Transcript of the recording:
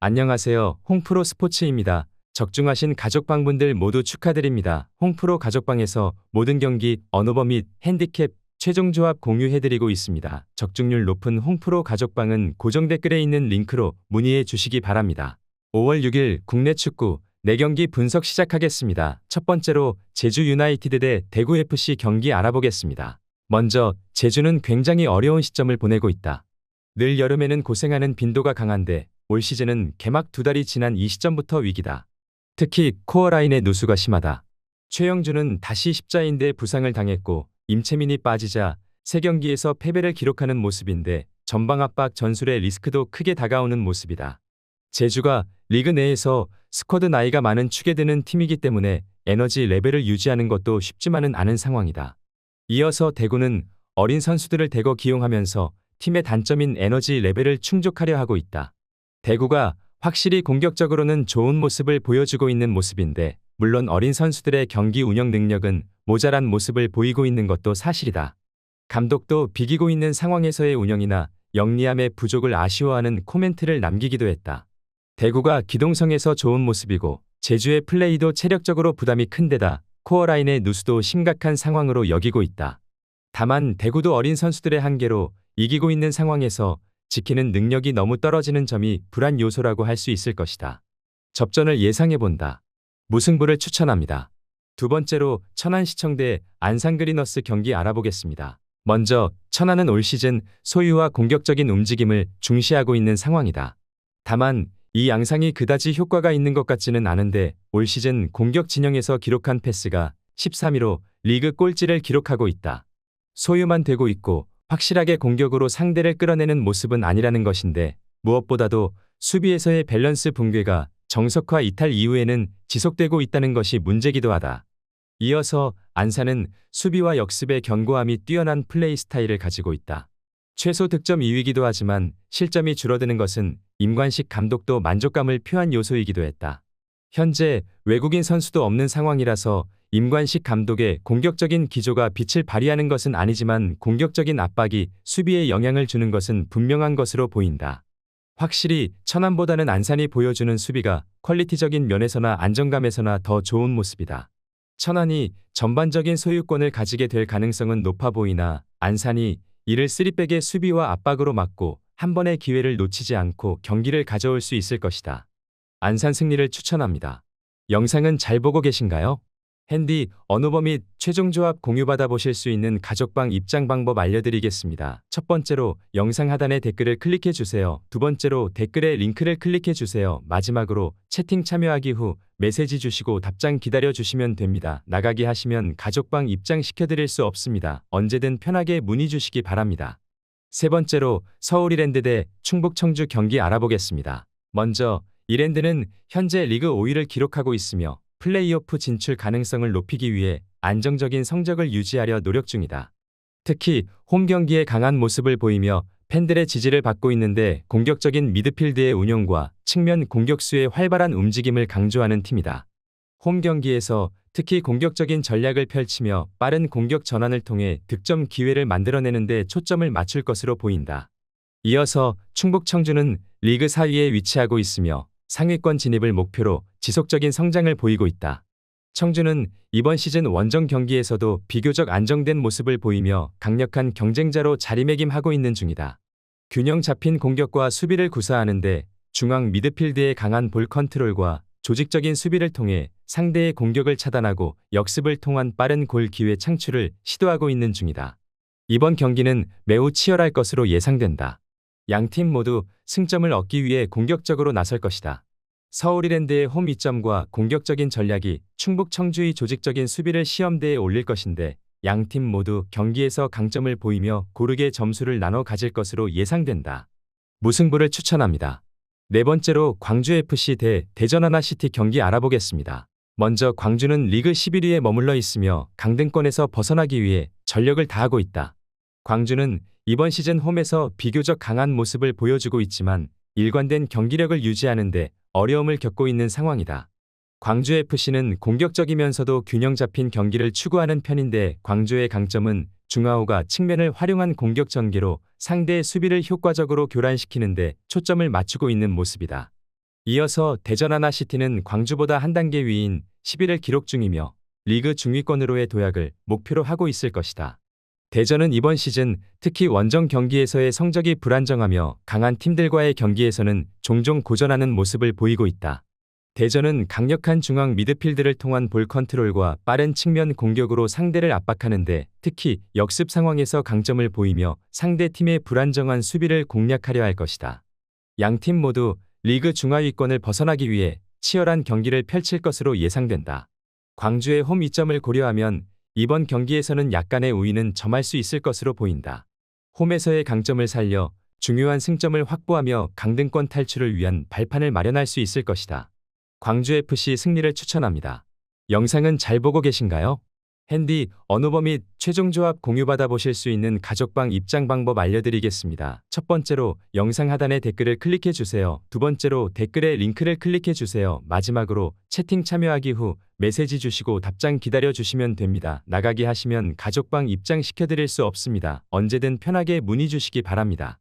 안녕하세요. 홍프로 스포츠입니다. 적중하신 가족방분들 모두 축하드립니다. 홍프로 가족방에서 모든 경기, 언오버 및 핸디캡, 최종 조합 공유해드리고 있습니다. 적중률 높은 홍프로 가족방은 고정 댓글에 있는 링크로 문의해 주시기 바랍니다. 5월 6일 국내 축구 4경기 분석 시작하겠습니다. 첫 번째로 제주 유나이티드 대 대구 FC 경기 알아보겠습니다. 먼저 제주는 굉장히 어려운 시점을 보내고 있다. 늘 여름에는 고생하는 빈도가 강한데 올 시즌은 개막 2달이 지난 이 시점부터 위기다. 특히 코어 라인의 누수가 심하다. 최영준은 다시 십자인대 부상을 당했고 임채민이 빠지자 3경기에서 패배를 기록하는 모습인데 전방 압박 전술의 리스크도 크게 다가오는 모습이다. 제주가 리그 내에서 스쿼드 나이가 많은 축에 드는 팀이기 때문에 에너지 레벨을 유지하는 것도 쉽지만은 않은 상황이다. 이어서 대구는 어린 선수들을 대거 기용하면서 팀의 단점인 에너지 레벨을 충족하려 하고 있다. 대구가 확실히 공격적으로는 좋은 모습을 보여주고 있는 모습인데 물론 어린 선수들의 경기 운영 능력은 모자란 모습을 보이고 있는 것도 사실이다. 감독도 비기고 있는 상황에서의 운영이나 영리함의 부족을 아쉬워하는 코멘트를 남기기도 했다. 대구가 기동성에서 좋은 모습이고 제주의 플레이도 체력적으로 부담이 큰 데다 코어라인의 누수도 심각한 상황으로 여기고 있다. 다만 대구도 어린 선수들의 한계로 이기고 있는 상황에서 지키는 능력이 너무 떨어지는 점이 불안 요소라고 할 수 있을 것이다. 접전을 예상해본다. 무승부를 추천합니다. 두 번째로 천안시청 대 안산그리너스 경기 알아보겠습니다. 먼저 천안은 올 시즌 소유와 공격적인 움직임을 중시하고 있는 상황이다. 다만 이 양상이 그다지 효과가 있는 것 같지는 않은데 올 시즌 공격 진영에서 기록한 패스가 13위로 리그 꼴찌를 기록하고 있다. 소유만 되고 있고 확실하게 공격으로 상대를 끌어내는 모습은 아니라는 것인데 무엇보다도 수비에서의 밸런스 붕괴가 정석화 이탈 이후에는 지속되고 있다는 것이 문제기도 하다. 이어서 안산은 수비와 역습의 견고함이 뛰어난 플레이 스타일을 가지고 있다. 최소 득점 2위이기도 하지만 실점이 줄어드는 것은 임관식 감독도 만족감을 표한 요소이기도 했다. 현재 외국인 선수도 없는 상황이라서 임관식 감독의 공격적인 기조가 빛을 발휘하는 것은 아니지만 공격적인 압박이 수비에 영향을 주는 것은 분명한 것으로 보인다. 확실히 천안보다는 안산이 보여주는 수비가 퀄리티적인 면에서나 안정감에서나 더 좋은 모습이다. 천안이 전반적인 소유권을 가지게 될 가능성은 높아 보이나 안산이 이를 3백의 수비와 압박으로 막고 한 번의 기회를 놓치지 않고 경기를 가져올 수 있을 것이다. 안산 승리를 추천합니다. 영상은 잘 보고 계신가요? 핸디, 언오버 및 최종 조합 공유받아 보실 수 있는 가족방 입장 방법 알려드리겠습니다. 첫 번째로 영상 하단에 댓글을 클릭해 주세요. 두 번째로 댓글에 링크를 클릭해 주세요. 마지막으로 채팅 참여하기 후 메시지 주시고 답장 기다려 주시면 됩니다. 나가기 하시면 가족방 입장 시켜드릴 수 없습니다. 언제든 편하게 문의 주시기 바랍니다. 세 번째로 서울 이랜드 대 충북 청주 경기 알아보겠습니다. 먼저 이랜드는 현재 리그 5위를 기록하고 있으며 플레이오프 진출 가능성을 높이기 위해 안정적인 성적을 유지하려 노력 중이다. 특히 홈 경기에 강한 모습을 보이며 팬들의 지지를 받고 있는데 공격적인 미드필드의 운영과 측면 공격수의 활발한 움직임을 강조하는 팀이다. 홈 경기에서 특히 공격적인 전략을 펼치며 빠른 공격 전환을 통해 득점 기회를 만들어내는 데 초점을 맞출 것으로 보인다. 이어서 충북 청주는 리그 4위에 위치하고 있으며 상위권 진입을 목표로 지속적인 성장을 보이고 있다. 청주는 이번 시즌 원정 경기에서도 비교적 안정된 모습을 보이며 강력한 경쟁자로 자리매김하고 있는 중이다. 균형 잡힌 공격과 수비를 구사하는데 중앙 미드필드의 강한 볼 컨트롤과 조직적인 수비를 통해 상대의 공격을 차단하고 역습을 통한 빠른 골 기회 창출을 시도하고 있는 중이다. 이번 경기는 매우 치열할 것으로 예상된다. 양팀 모두 승점을 얻기 위해 공격적으로 나설 것이다. 서울 이랜드의 홈 이점과 공격적인 전략이 충북 청주의 조직적인 수비를 시험대에 올릴 것인데 양팀 모두 경기에서 강점을 보이며 고르게 점수를 나눠 가질 것으로 예상된다. 무승부를 추천합니다. 네 번째로 광주FC 대 대전 하나시티 경기 알아보겠습니다. 먼저 광주는 리그 11위에 머물러 있으며 강등권에서 벗어나기 위해 전력을 다하고 있다. 광주는 이번 시즌 홈에서 비교적 강한 모습을 보여주고 있지만 일관된 경기력을 유지하는 데 어려움을 겪고 있는 상황이다. 광주FC는 공격적이면서도 균형 잡힌 경기를 추구하는 편인데 광주의 강점은 중하오가 측면을 활용한 공격 전개로 상대의 수비를 효과적으로 교란시키는 데 초점을 맞추고 있는 모습이다. 이어서 대전 하나시티는 광주보다 한 단계 위인 11을 기록 중이며 리그 중위권으로의 도약을 목표로 하고 있을 것이다. 대전은 이번 시즌 특히 원정 경기에서의 성적이 불안정하며 강한 팀들과의 경기에서는 종종 고전하는 모습을 보이고 있다. 대전은 강력한 중앙 미드필드를 통한 볼 컨트롤과 빠른 측면 공격으로 상대를 압박하는데 특히 역습 상황에서 강점을 보이며 상대 팀의 불안정한 수비를 공략하려 할 것이다. 양팀 모두 리그 중하위권을 벗어나기 위해 치열한 경기를 펼칠 것으로 예상된다. 광주의 홈 이점을 고려하면 이번 경기에서는 약간의 우위는 점할 수 있을 것으로 보인다. 홈에서의 강점을 살려 중요한 승점을 확보하며 강등권 탈출을 위한 발판을 마련할 수 있을 것이다. 광주FC 승리를 추천합니다. 영상은 잘 보고 계신가요? 핸디, 언어버 및 최종 조합 공유받아 보실 수 있는 가족방 입장 방법 알려드리겠습니다. 첫 번째로 영상 하단에 댓글을 클릭해 주세요. 두 번째로 댓글에 링크를 클릭해 주세요. 마지막으로 채팅 참여하기 후 메시지 주시고 답장 기다려 주시면 됩니다. 나가기 하시면 가족방 입장 시켜드릴 수 없습니다. 언제든 편하게 문의 주시기 바랍니다.